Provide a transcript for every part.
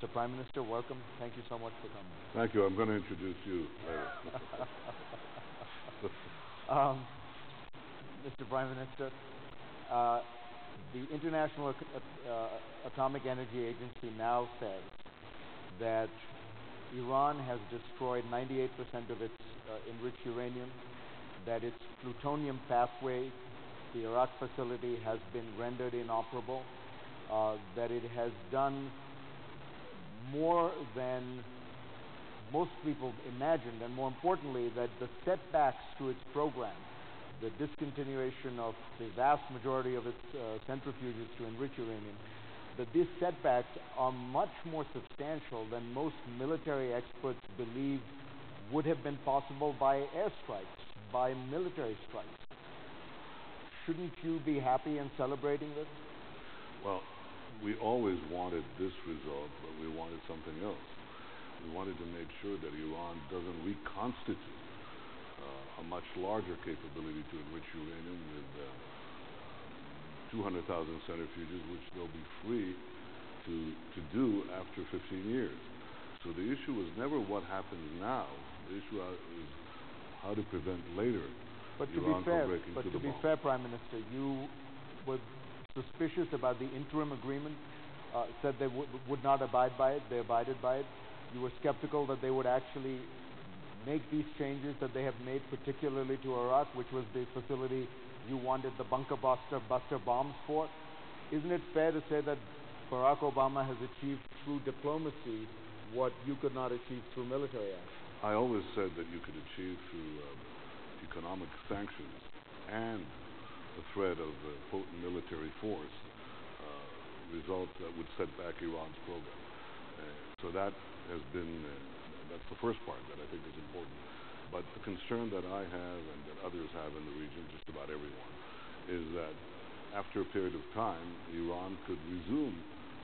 Mr. Prime Minister, welcome. Thank you so much for coming. Thank you. I'm going to introduce you later. Mr. Prime Minister, the International Atomic Energy Agency now says that Iran has destroyed 98% of its enriched uranium, that its plutonium pathway, the Iraq facility, has been rendered inoperable, that it has done more than most people imagined, and more importantly, that the setbacks to its program, the discontinuation of the vast majority of its centrifuges to enrich uranium, that these setbacks are much more substantial than most military experts believe would have been possible by airstrikes, by military strikes. Shouldn't you be happy and celebrating this? Well, we always wanted this result, but we wanted something else. We wanted to make sure that Iran doesn't reconstitute a much larger capability to enrich uranium with 200,000 centrifuges, which they'll be free to do after 15 years. So the issue was never what happens now. The issue is how to prevent later Iran from breaking through the bomb. But to be fair, Prime Minister, you were suspicious about the interim agreement, said they would not abide by it. They abided by it. You were skeptical that they would actually make these changes that they have made, particularly to Iraq, which was the facility you wanted the bunker buster bombs for. Isn't it fair to say that Barack Obama has achieved through diplomacy what you could not achieve through military action? I always said that you could achieve through economic sanctions and the threat of potent military force results that would set back Iran's program. So that has been, that's the first part that I think is important. But the concern that I have and that others have in the region, just about everyone, is that after a period of time, Iran could resume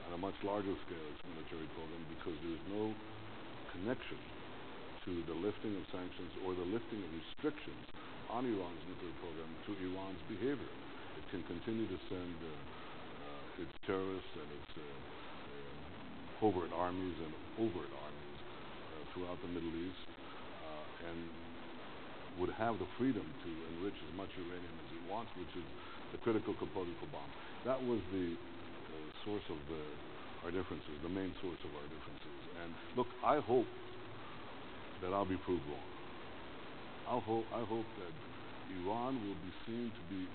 on a much larger scale its military program because there's no connection to the lifting of sanctions or the lifting of restrictions on Iran's nuclear program to Iran's behavior. It can continue to send its terrorists and its covert armies and overt armies throughout the Middle East and would have the freedom to enrich as much uranium as it wants, which is the critical component for bombs. That was the source of our differences, the main source of our differences. And look, I hope that I'll be proved wrong. I hope that Iran will be seen to be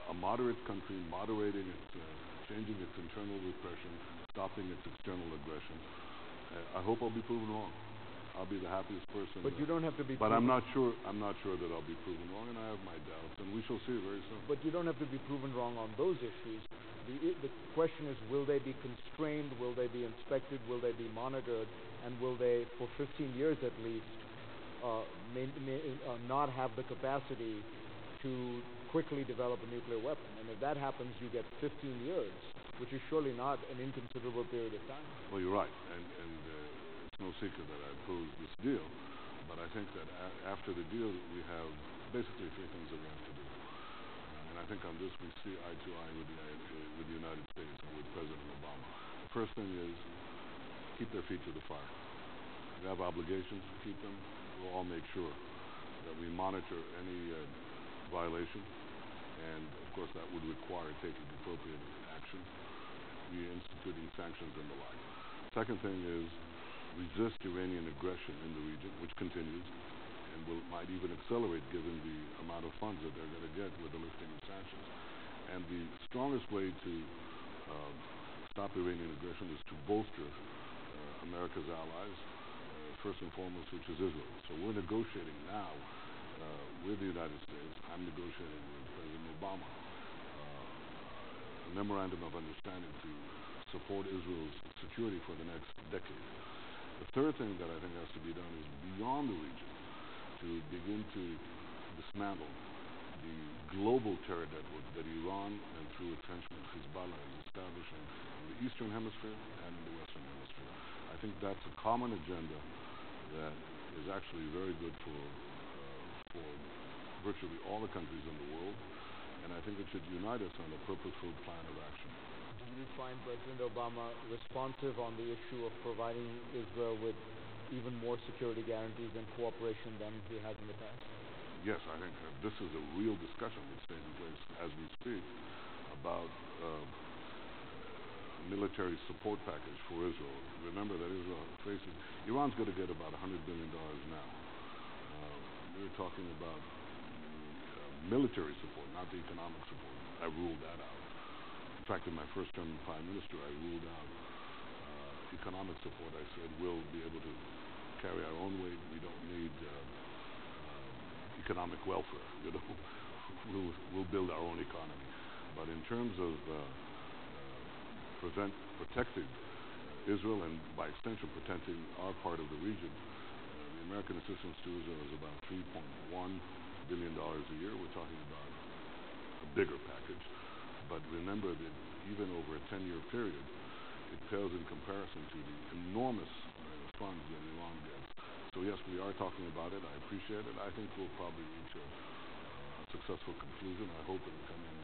a moderate country, moderating its, changing its internal repression, stopping its external aggression. I hope I'll be proven wrong. I'll be the happiest person. But you don't have to be. But I'm not sure that I'll be proven wrong, and I have my doubts, and we shall see it very soon. But you don't have to be proven wrong on those issues. The question is, will they be constrained? Will they be inspected? Will they be monitored? And will they, for 15 years at least, not have the capacity to quickly develop a nuclear weapon? And if that happens, you get 15 years, which is surely not an inconsiderable period of time. Well, you're right, and it's no secret that I opposed this deal, but I think that after the deal, we have basically three things that we have to do. And I think on this we see eye to eye with the United States and with President Obama. The first thing is keep their feet to the fire. We have obligations to keep them. We'll all make sure that we monitor any violation, and of course that would require taking appropriate action, reinstituting sanctions and the like. Second thing is resist Iranian aggression in the region, which continues and might even accelerate given the amount of funds that they're going to get with the lifting of sanctions. And the strongest way to stop Iranian aggression is to bolster America's allies, first and foremost, which is Israel. So we're negotiating now with the United States. I'm negotiating with President Obama a memorandum of understanding to support Israel's security for the next decade. The third thing that I think has to be done is beyond the region to begin to dismantle the global terror network that Iran, and through its henchman Hezbollah, is establishing in the Eastern Hemisphere and in the Western Hemisphere. I think that's a common agenda that is actually very good for virtually all the countries in the world, and I think it should unite us on a purposeful plan of action. you find President Obama responsive on the issue of providing Israel with even more security guarantees and cooperation than he has in the past? Yes, I think this is a real discussion that's taking place as we speak about military support package for Israel. Remember that Israel faces, Iran's going to get about $100 billion now. We're talking about military support, not the economic support. I ruled that out. In fact, in my first term as Prime Minister, I ruled out economic support. I said we'll be able to carry our own weight. We don't need economic welfare. You know, we'll build our own economy. But in terms of protecting Israel and by extension protecting our part of the region, the American assistance to Israel is about $3.1 billion a year. We're talking about a bigger package. But remember that even over a 10-year period, it pales in comparison to the enormous funds that Iran gets. So yes, we are talking about it. I appreciate it. I think we'll probably reach a successful conclusion, I hope, in the coming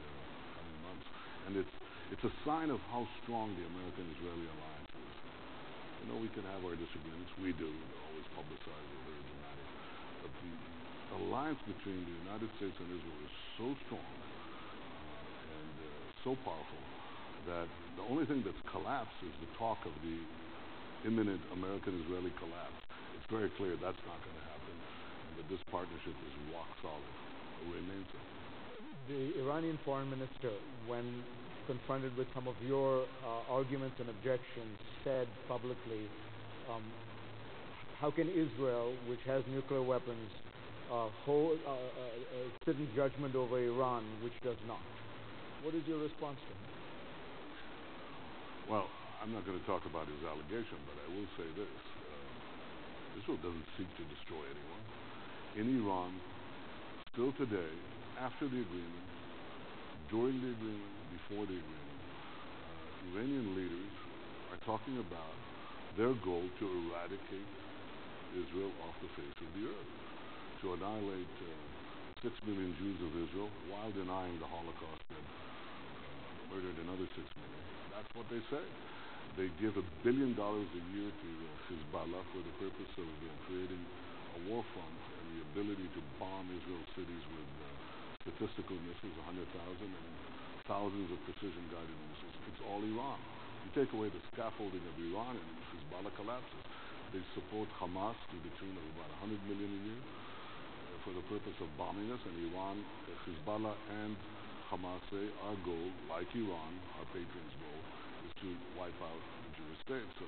months. And it's a sign of how strong the American-Israeli alliance is. You know, we can have our disagreements. We do. They're always publicized. They're very dramatic. But the alliance between the United States and Israel is so strong and so powerful that the only thing that's collapsed is the talk of the imminent American-Israeli collapse. It's very clear that's not going to happen, and that this partnership is rock solid. It will remain so. The Iranian foreign minister, when confronted with some of your arguments and objections, said publicly, how can Israel, which has nuclear weapons, sit in judgment over Iran, which does not? What is your response to him? Well, I'm not going to talk about his allegation, but I will say this. Israel doesn't seek to destroy anyone. In Iran, still today, after the agreement, during the agreement, before the agreement, Iranian leaders are talking about their goal to eradicate Israel off the face of the earth, to annihilate 6 million Jews of Israel while denying the Holocaust that murdered another 6 million. That's what they say. They give $1 billion a year to Hezbollah for the purpose of creating a war front and the ability to bomb Israel's cities with statistical missiles, 100,000, and thousands of precision-guided missiles. It's all Iran. You take away the scaffolding of Iran and Hezbollah collapses. They support Hamas to the tune of about $100 million a year for the purpose of bombing us. And Iran, Hezbollah, and Hamas say our goal, like Iran, our patron's goal, is to wipe out the Jewish state. So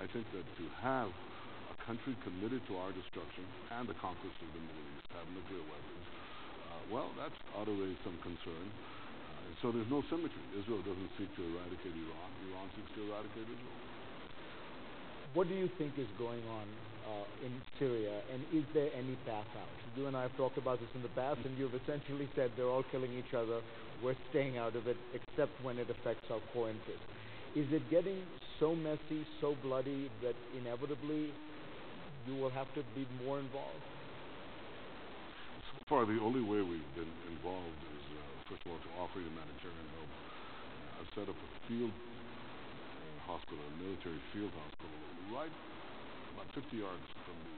I think that to have a country committed to our destruction and the conquest of the Middle East, have nuclear weapons, well, that ought to raise some concern. And so there's no symmetry. Israel doesn't seek to eradicate Iran. Iran seeks to eradicate Israel. What do you think is going on in Syria, and is there any path out? You and I have talked about this in the past, and you've essentially said they're all killing each other. We're staying out of it, except when it affects our core interests. Is it getting so messy, so bloody, that inevitably you will have to be more involved? So far, the only way we've been involved is, first of all, to offer humanitarian help. I've set up a field hospital, a military field hospital, right about 50 yards from the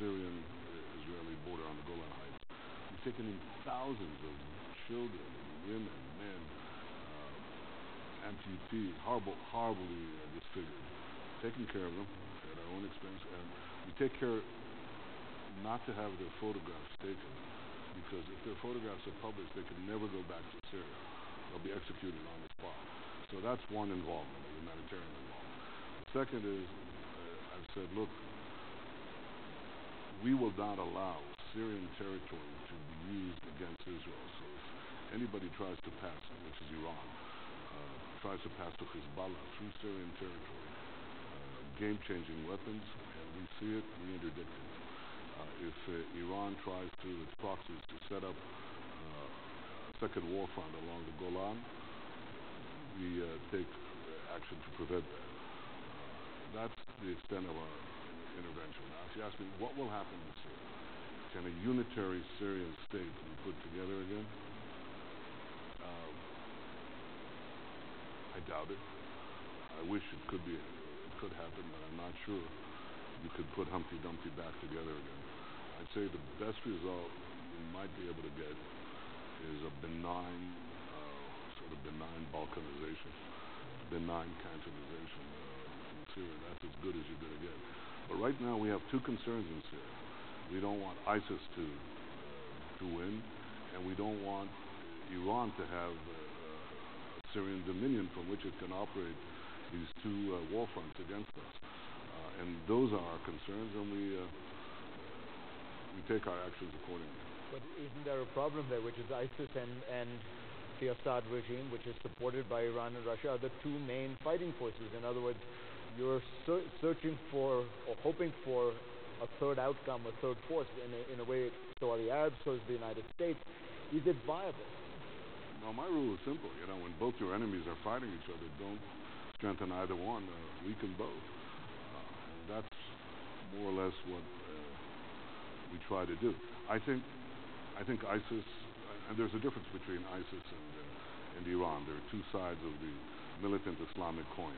Syrian-Israeli border on the Golan Heights. We've taken in thousands of children, women, men, amputees, horribly disfigured, taking care of them at our own expense, and we take care not to have their photographs taken, because if their photographs are published, they can never go back to Syria. They'll be executed on the spot. So that's one involvement, the humanitarian involvement. The second is, I've said, look, we will not allow Syrian territory to be used against Israel. So if anybody tries to pass, which is Iran, tries to pass to Hezbollah through Syrian territory, game-changing weapons, and we see it, we interdict it. If Iran tries through its proxies to set up a second war front along the Golan, we take action to prevent that. That's the extent of our intervention. Now, if you ask me, what will happen in Syria? Can a unitary Syrian state be put together again? I doubt it. I wish it could happen, but I'm not sure you could put Humpty Dumpty back together again. I'd say the best result you might be able to get is a benign, sort of benign balkanization, benign cantonization in Syria. That's as good as you're going to get. But right now we have two concerns in Syria. We don't want ISIS to win, and we don't want Iran to have Syrian dominion from which it can operate these two war fronts against us. And those are our concerns, and we take our actions accordingly. But isn't there a problem there, which is ISIS and the Assad regime, which is supported by Iran and Russia, are the two main fighting forces? In other words, you're searching for or hoping for a third outcome, a third force, in a way. So are the Arabs, so is the United States. Is it viable? Well, my rule is simple. When both your enemies are fighting each other, don't strengthen either one, weaken both. And that's more or less what we try to do. I think ISIS, and there's a difference between ISIS and Iran. There are two sides of the militant Islamic coin.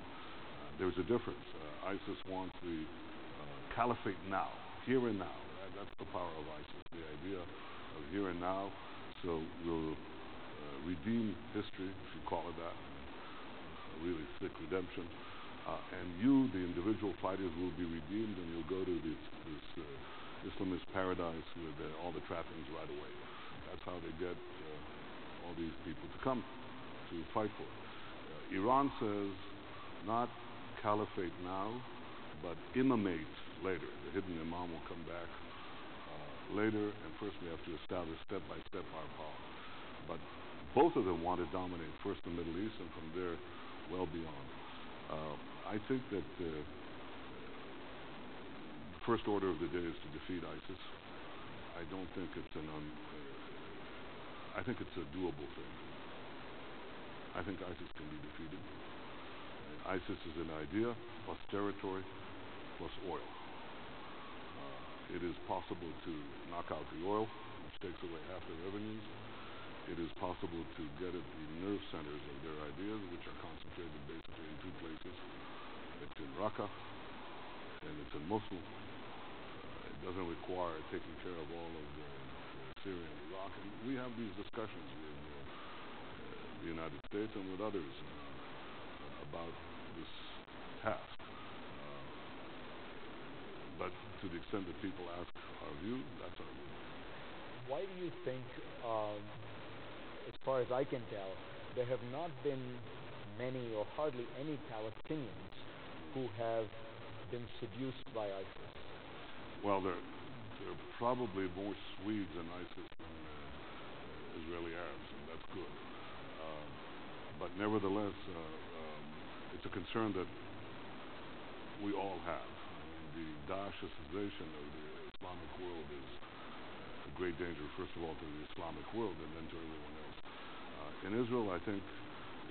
There's a difference. ISIS wants the caliphate now, here and now. That's the power of ISIS, the idea of here and now. So we'll redeem history, if you call it that, a really thick redemption. And you, the individual fighters, will be redeemed, and you'll go to this Islamist paradise with all the trappings right away. That's how they get all these people to come to fight for it. Iran says not caliphate now, but imamate later. The hidden imam will come back later, and first we have to establish step by step our power. But both of them want to dominate first the Middle East, and from there well beyond. I think that the first order of the day is to defeat ISIS. I don't think it's I think it's a doable thing. I think ISIS can be defeated. ISIS is an idea plus territory plus oil. It is possible to knock out the oil, which takes away half their revenues. It is possible to get at the nerve centers of their ideas, which are concentrated basically in two places. It's in Raqqa and it's in Mosul. It doesn't require taking care of all of the Syria and Iraq. And we have these discussions with the United States and with others about this task. But to the extent that people ask our view, that's our view. Why do you think, as far as I can tell, there have not been many or hardly any Palestinians who have been seduced by ISIS? Well, there are probably more Swedes in ISIS than Israeli Arabs, and that's good. But nevertheless, it's a concern that we all have. The Daeshization of the Islamic world is a great danger, first of all, to the Islamic world and then to everyone else. In Israel, I think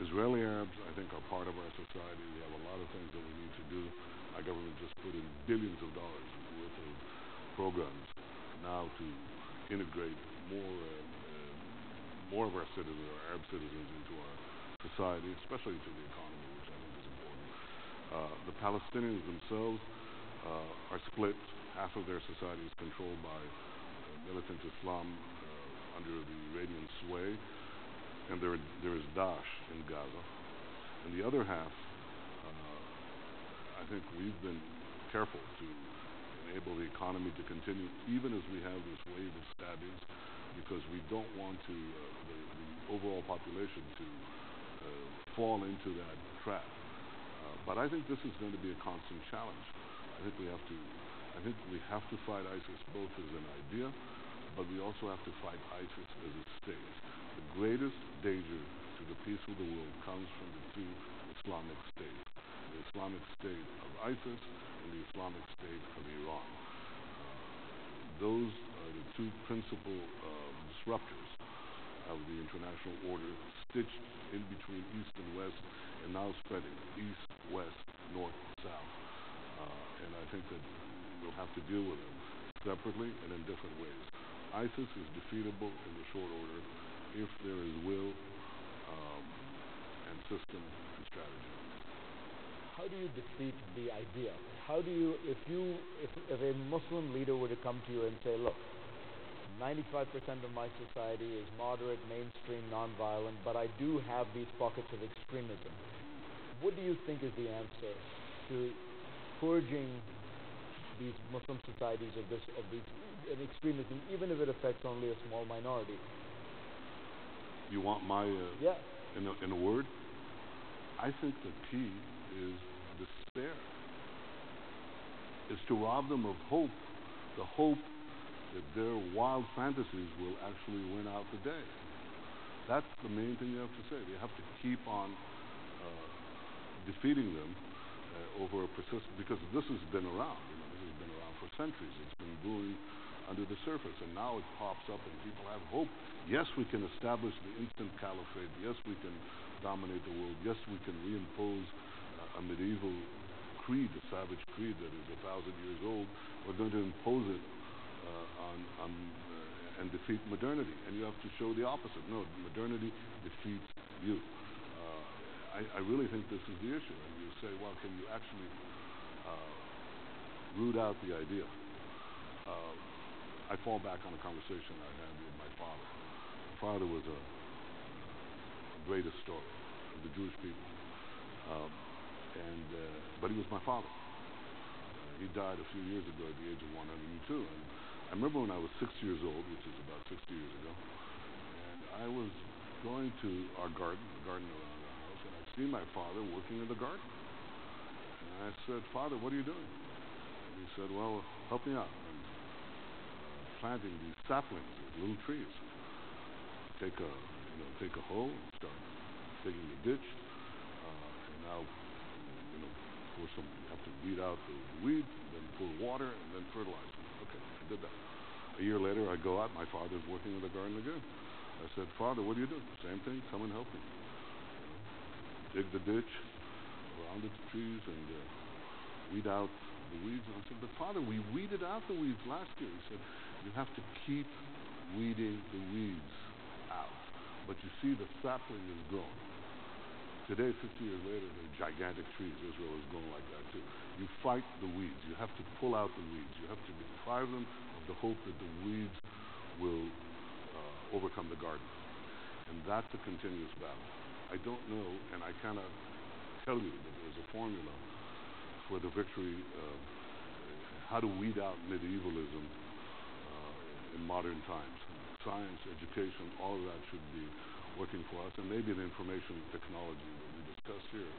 Israeli Arabs, are part of our society. We have a lot of things that we need to do. Our government just put in billions of dollars worth of programs now to integrate more of our citizens, our Arab citizens, into our society, especially into the economy, which I think is important. The Palestinians themselves are split. Half of their society is controlled by militant Islam under the Iranian sway, and there is Daesh in Gaza. And the other half, I think we've been careful to enable the economy to continue, even as we have this wave of stabbings, because we don't want to the overall population to fall into that trap. But I think this is going to be a constant challenge. I think we have to fight ISIS both as an idea, but we also have to fight ISIS as a state. The greatest danger to the peace of the world comes from the two Islamic states, the Islamic State of ISIS and the Islamic State of Iran. Those are the two principal disruptors of the international order, stitched in between East and West, and now spreading East, West, North, South. And I think that we'll have to deal with them separately and in different ways. ISIS is defeatable in the short order if there is will and system and strategy. how do you defeat the idea? How do you, if a Muslim leader were to come to you and say, look, 95% of my society is moderate, mainstream, nonviolent, but I do have these pockets of extremism. What do you think is the answer to purging these Muslim societies of these extremism, even if it affects only a small minority? You want my yeah. In a word? I think the key is despair. Is to rob them of hope, the hope that their wild fantasies will actually win out the day. That's the main thing you have to say. You have to keep on defeating them over a persistent, because this has been around. This has been around for centuries. It's been brewing under the surface, and now it pops up, and people have hope. Yes, we can establish the instant caliphate. Yes, we can dominate the world. Yes, we can reimpose a medieval creed, a savage creed that is 1,000 years old. We're going to impose it and defeat modernity, and you have to show the opposite. No, modernity defeats you. I really think this is the issue. And you say, well, can you actually root out the idea? I fall back on a conversation I had with my father. My father was a great historian of the Jewish people, but he was my father. He died a few years ago at the age of 102. And I remember when I was 6 years old, which is about 60 years ago, and I was going to our garden, the garden around our house, and I see my father working in the garden. And I said, Father, what are you doing? And he said, well, help me out. I'm planting these saplings, these little trees. Take a hoe and start digging the ditch, and now, you have to weed out the weeds, and then pour water, and then fertilize them. Okay, I did that. A year later, I go out, my father's working in the garden again. I said, Father, what do you do? Same thing, come and help me. Dig the ditch around the trees and weed out the weeds. And I said, but Father, we weeded out the weeds last year. He said, you have to keep weeding the weeds out. But you see, the sapling is growing. Today, 50 years later, they're gigantic trees. Israel is growing like that too. You fight the weeds. You have to pull out the weeds. You have to deprive them of the hope that the weeds will overcome the garden. And that's a continuous battle. I don't know, and I cannot tell you that there's a formula for the victory, how to weed out medievalism in modern times. Science, education, all of that should be working for us, and maybe the information technology that we discussed here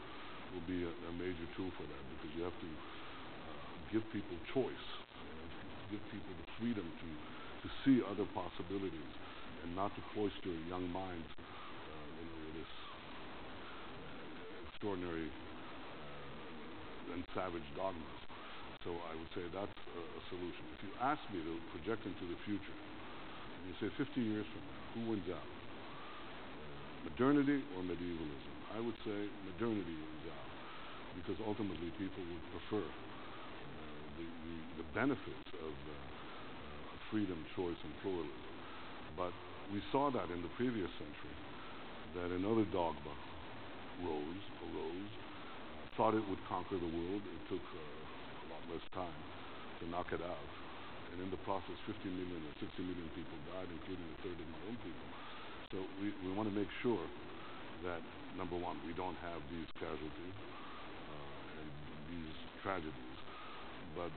will be a major tool for that, because you have to give people choice, give people the freedom to see other possibilities, and not to cloister young minds with this extraordinary and savage dogmas. So I would say that's a solution. If you ask me to project into the future, and you say 50 years from now, who wins out? Modernity or medievalism? I would say modernity wins out, because ultimately people would prefer the benefits of freedom, choice, and pluralism. But we saw that in the previous century, that another dogma arose, thought it would conquer the world. It took a lot less time to knock it out. And in the process, 50 million or 60 million people died, including a third of my own people. So we want to make sure that, number one, we don't have these casualties and these tragedies. But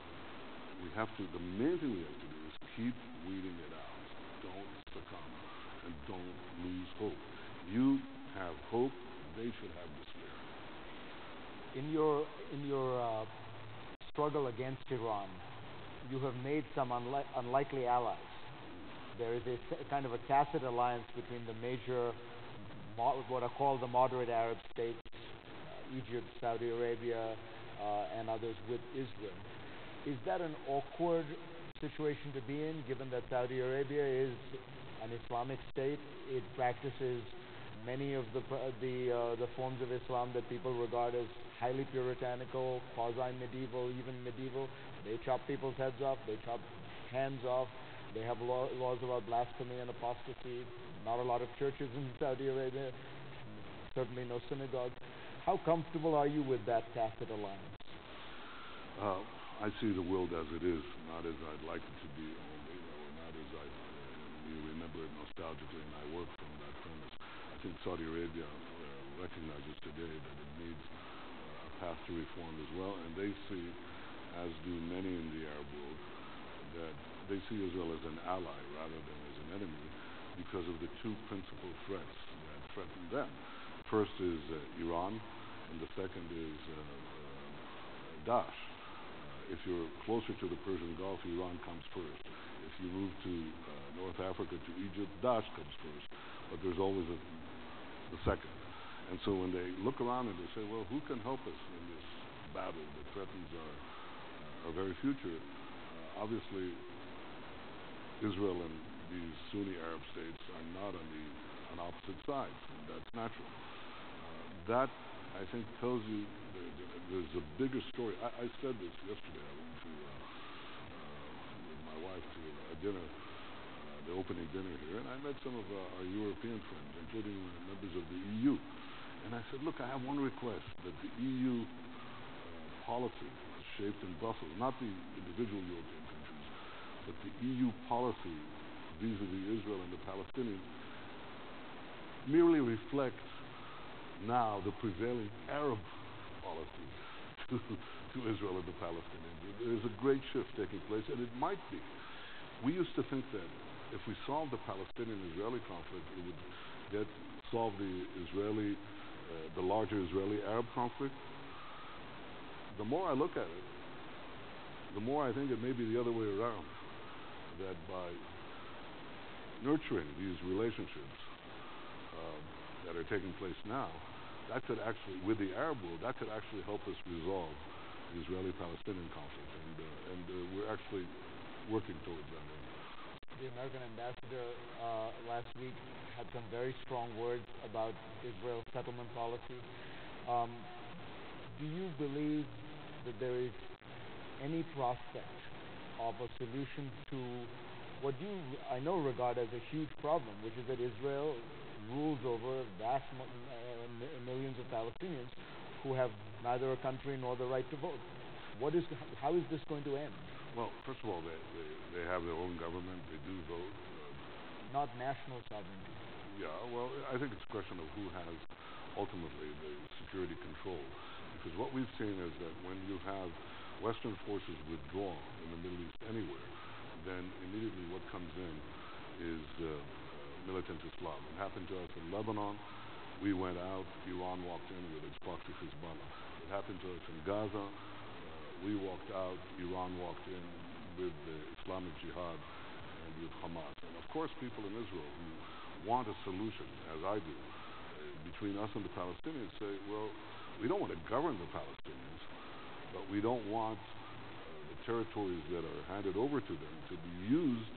the main thing we have to do is keep weeding it out. Don't succumb and don't lose hope. You have hope, they should have despair. In your struggle against Iran, you have made some unlikely allies. There is a kind of a tacit alliance between the major, what are called the moderate Arab states, Egypt, Saudi Arabia, and others, with Israel. Is that an awkward situation to be in, given that Saudi Arabia is an Islamic state? It practices many of the forms of Islam that people regard as highly puritanical, quasi-medieval, even medieval. They chop people's heads off. They chop hands off. They have laws about blasphemy and apostasy. Not a lot of churches in Saudi Arabia. Certainly no synagogues. How comfortable are you with that tacit alliance? I see the world as it is, not as I'd like it to be, or not as we remember it nostalgically, and I work from that premise. I think Saudi Arabia recognizes today that it needs a path to reform as well, and they see, as do many in the Arab world, that they see Israel as an ally rather than as an enemy because of the two principal threats that threaten them. First is Iran, and the second is Daesh. If you're closer to the Persian Gulf, Iran comes first. If you move to North Africa, to Egypt, Daesh comes first. But there's always the second. And so when they look around and they say, well, who can help us in this battle that threatens our very future? Obviously, Israel and these Sunni Arab states are not on opposite sides. And that's natural. That, I think, tells you there's a bigger story. I said this yesterday. I went to with my wife to a dinner, the opening dinner here, and I met some of our European friends, including members of the EU. And I said, look, I have one request, that the EU policy shaped in Brussels, not the individual European countries, but the EU policy vis-a-vis Israel and the Palestinians merely reflects now the prevailing Arab policy to Israel and the Palestinians. There's a great shift taking place, and it might be. We used to think that if we solved the Palestinian-Israeli conflict, it would solve the larger Israeli-Arab conflict. The more I look at it, the more I think it may be the other way around, that by nurturing these relationships that are taking place now, that could actually, with the Arab world, that could actually help us resolve the Israeli-Palestinian conflict, and we're actually working towards that end. The American ambassador last week had some very strong words about Israel's settlement policy. Do you believe that there is any prospect of a solution to what you, I know, regard as a huge problem, which is that Israel rules over vast millions of Palestinians who have neither a country nor the right to vote? How is this going to end? Well, first of all, they have their own government. They do vote. Not national sovereignty. Yeah, well, I think it's a question of who has ultimately the security control. Because what we've seen is that when you have Western forces withdraw in the Middle East anywhere, then immediately what comes in is militant Islam. It happened to us in Lebanon. We went out. Iran walked in with its proxy Hezbollah. It happened to us in Gaza. We walked out. Iran walked in with the Islamic Jihad and with Hamas. And of course, people in Israel who want a solution, as I do, between us and the Palestinians say, well, we don't want to govern the Palestinians, but we don't want the territories that are handed over to them to be used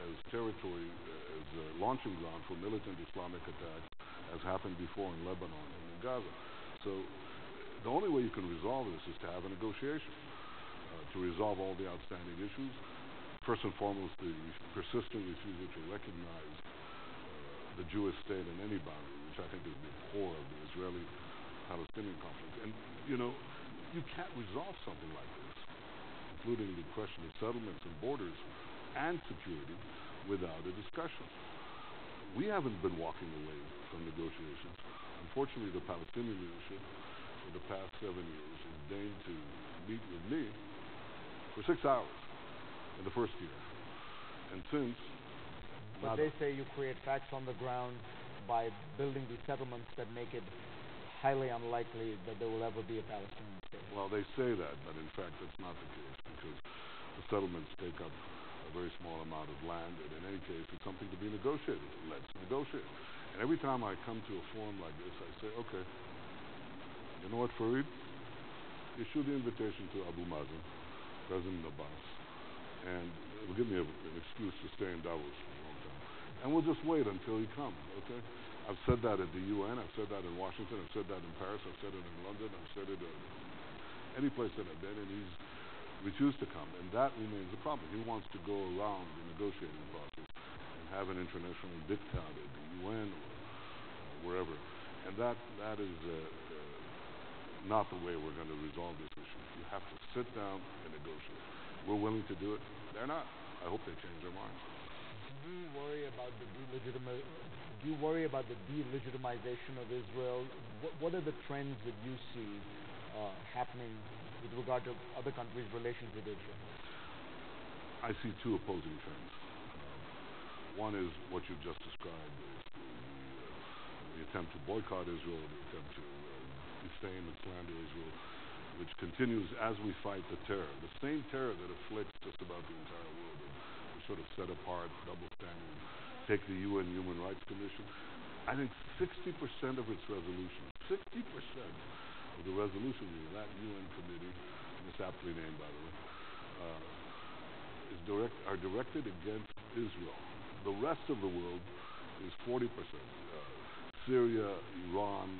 as territory, as a launching ground for militant Islamic attacks, as happened before in Lebanon and in Gaza. So the only way you can resolve this is to have a negotiation to resolve all the outstanding issues. First and foremost, the persistent refusal to recognize the Jewish state in any boundary, which I think is the core of the Israeli-Palestinian conflict. And, you know, you can't resolve something like this, including the question of settlements and borders and security, without a discussion. We haven't been walking away from negotiations. Unfortunately, the Palestinian leadership for the past 7 years has deigned to meet with me for 6 hours in the first year. And since... But they say you create facts on the ground by building these settlements that make it highly unlikely that there will ever be a Palestinian state. Well, they say that, but in fact that's not the case, because the settlements take up a very small amount of land, and in any case it's something to be negotiated. Let's negotiate. And every time I come to a forum like this, I say, okay, you know what, Fareed? Issue the invitation to Abu Mazen, President Abbas, and it will give me an excuse to stay in Davos for a long time. And we'll just wait until he comes, okay? I've said that at the UN, I've said that in Washington, I've said that in Paris, I've said it in London, I've said it any place that I've been, and he's refused to come. And that remains the problem. He wants to go around the negotiating process and have an international diktat at the UN or wherever. And that is not the way we're going to resolve this issue. You have to sit down and negotiate. We're willing to do it. They're not. I hope they change their minds. Do you worry about the delegitimization of Israel? What are the trends that you see happening with regard to other countries' relations with Israel? I see two opposing trends. One is what you just described, the attempt to boycott Israel, the attempt to defame and slander Israel, which continues as we fight the terror, the same terror that afflicts just about the entire world. We sort of set apart, double standard. Take the UN Human Rights Commission. I think 60% of its resolutions, 60% of the resolutions of that UN committee, and it's aptly named by the way, are directed against Israel. The rest of the world is 40%. Syria, Iran,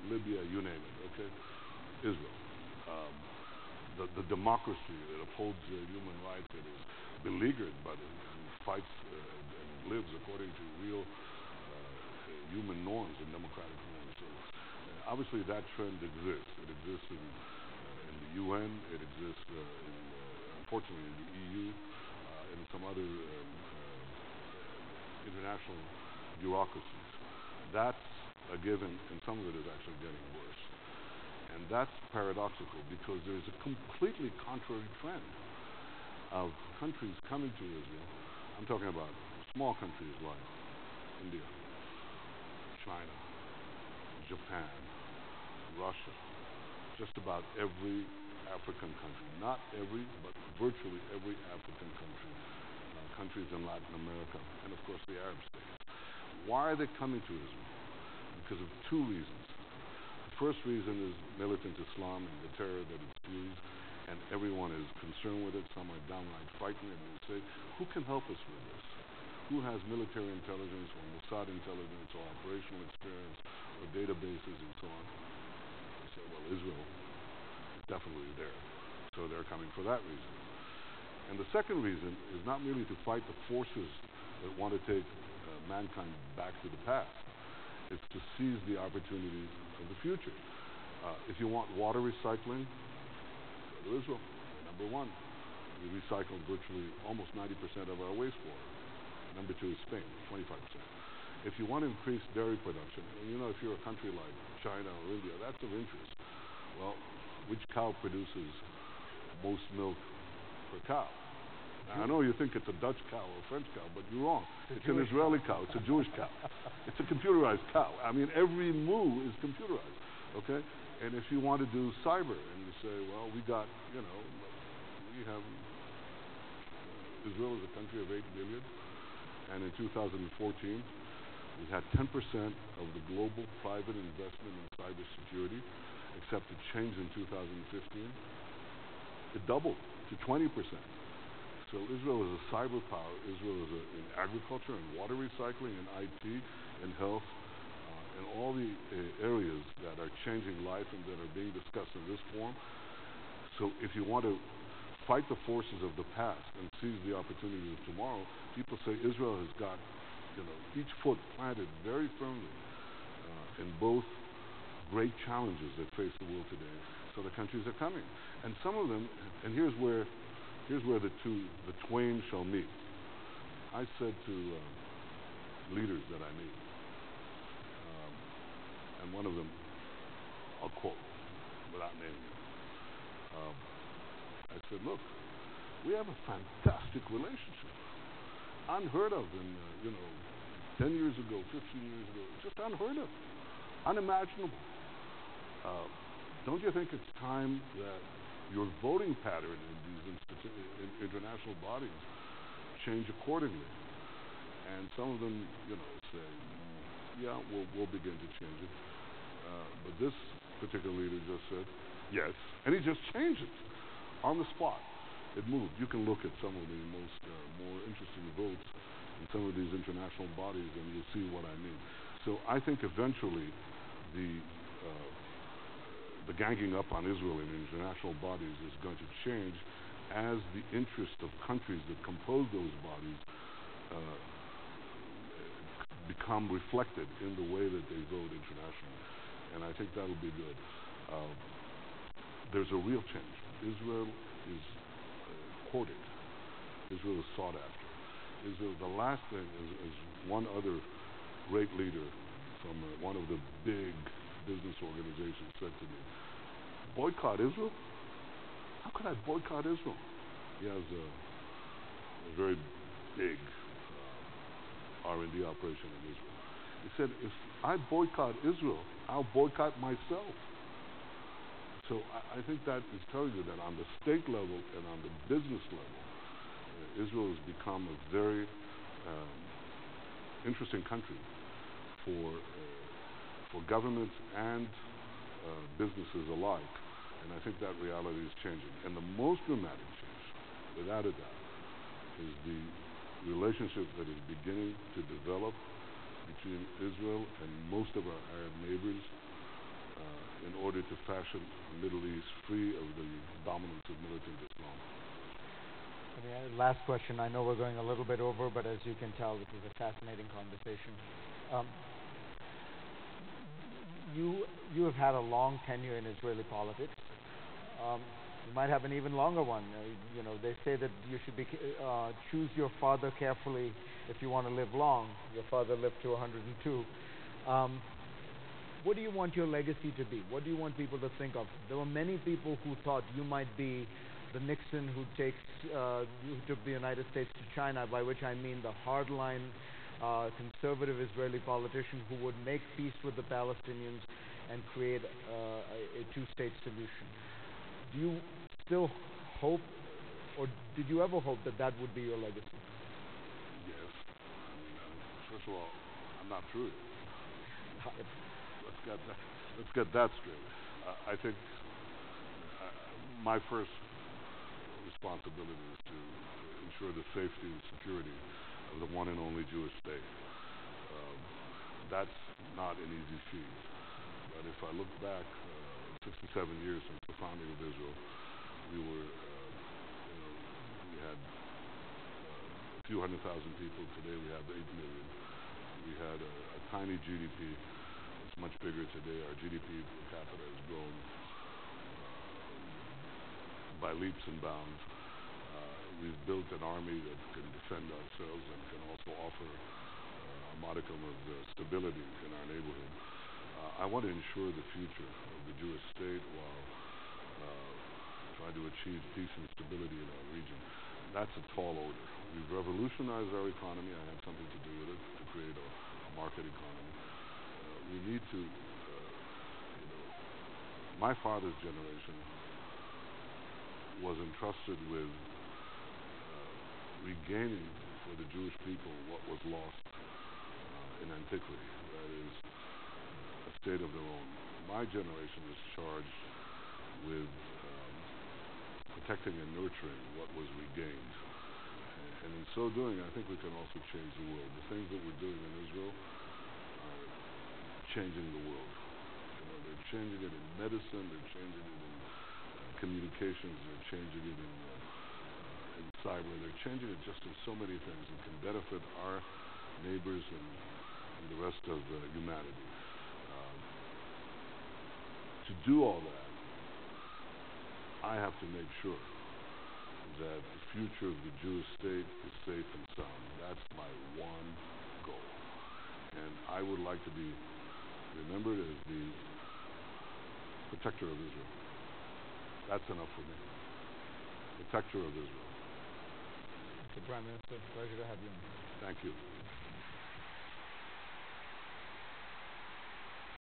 Libya, you name it, okay? Israel. The democracy that upholds human rights, that is beleaguered by and fights and lives according to real human norms and democratic norms. So obviously that trend exists. It exists in the UN. It exists, unfortunately, in the EU and some other international bureaucracies. That's a given, and some of it is actually getting worse. And that's paradoxical because there's a completely contrary trend of countries coming to Israel. I'm talking about small countries like India, China, Japan, Russia, just about every African country, not every, but virtually every African country, countries in Latin America, and of course the Arab states. Why are they coming to Israel? Because of two reasons. The first reason is militant Islam and the terror that it spews, and everyone is concerned with it. Some are downright frightened, and they say, who can help us with this? Who has military intelligence or Mossad intelligence or operational experience or databases and so on? They say, well, Israel is definitely there. So they're coming for that reason. And the second reason is not merely to fight the forces that want to take mankind back to the past. It's to seize the opportunities of the future. If you want water recycling, go to Israel. Number one, we recycle virtually almost 90% of our wastewater. Number two is Spain, 25%. If you want to increase dairy production, and if you're a country like China or India, that's of interest. Well, which cow produces most milk per cow? Now, I know you think it's a Dutch cow or a French cow, but you're wrong. It's an Israeli cow. It's a Jewish cow. It's a computerized cow. I mean, every moo is computerized, okay? And if you want to do cyber, and you say, well, we have, Israel is a country of 8 billion, and in 2014, we had 10% of the global private investment in cybersecurity, except it changed in 2015. It doubled to 20%. So Israel is a cyber power. Israel is in agriculture and water recycling and IT and health and all the areas that are changing life and that are being discussed in this forum. So if you want to fight the forces of the past and seize the opportunities of tomorrow, people say Israel has got each foot planted very firmly in both great challenges that face the world today. So the countries are coming. And some of them, and here's where the twain shall meet. I said to leaders that I meet, and one of them I'll quote without naming him. I said, look, we have a fantastic relationship, unheard of in 10 years ago, 15 years ago, just unheard of, unimaginable. Don't you think it's time that your voting pattern in these international bodies change accordingly? And some of them, say, yeah, we'll begin to change it. But this particular leader just said, yes, and he just changed it on the spot. It moved. You can look at some of the more interesting votes in some of these international bodies, and you'll see what I mean. So I think eventually the ganging up on Israel in international bodies is going to change as the interest of countries that compose those bodies become reflected in the way that they vote internationally. and I think that'll be good. There's a real change. Israel is courted. Israel is sought after. Israel. The last thing is one other great leader from one of the big business organizations said to me, "Boycott Israel? How could I boycott Israel?" He has a very big R&D operation in Israel. He said, "If I boycott Israel, I'll boycott myself." So I think that is telling you that on the state level and on the business level, Israel has become a very interesting country for governments and businesses alike, and I think that reality is changing. And the most dramatic change, without a doubt, is the relationship that is beginning to develop between Israel and most of our Arab neighbors in order to fashion a Middle East free of the dominance of militant Islam. Last question. I know we're going a little bit over, but as you can tell, this is a fascinating conversation. You have had a long tenure in Israeli politics. You might have an even longer one. They say that you should choose your father carefully if you want to live long. Your father lived to 102. What do you want your legacy to be? What do you want people to think of? There were many people who thought you might be the Nixon who took the United States to China, by which I mean the hardline conservative Israeli politician who would make peace with the Palestinians and create a two-state solution. Do you still hope, or did you ever hope that that would be your legacy? Yes. First of all, I'm not through it. Let's get that straight. I think my first responsibility is to ensure the safety and security of the one and only Jewish state. That's not an easy feat. But if I look back 67 years since the founding of Israel, we had a few 100,000 people. Today we have 8 million. We had a tiny GDP. It's much bigger today. Our GDP per capita has grown by leaps and bounds. We've built an army that can defend ourselves and can also offer a modicum of stability in our neighborhood. I want to ensure the future of the Jewish state while trying to achieve peace and stability in our region. That's a tall order. We've revolutionized our economy. I had something to do with it, to create a market economy. We need to, my father's generation was entrusted with regaining for the Jewish people what was lost in antiquity. That is a state of their own. My generation is charged with protecting and nurturing what was regained. And in so doing, I think we can also change the world. The things that we're doing in Israel are changing the world. They're changing it in medicine, they're changing it in communications, they're changing it in cyber, they're changing it just in so many things that can benefit our neighbors and the rest of humanity. To do all that, I have to make sure that the future of the Jewish state is safe and sound. That's my one goal. And I would like to be remembered as the protector of Israel. That's enough for me. Protector of Israel. Mr. Prime Minister, pleasure to have you on. Thank you.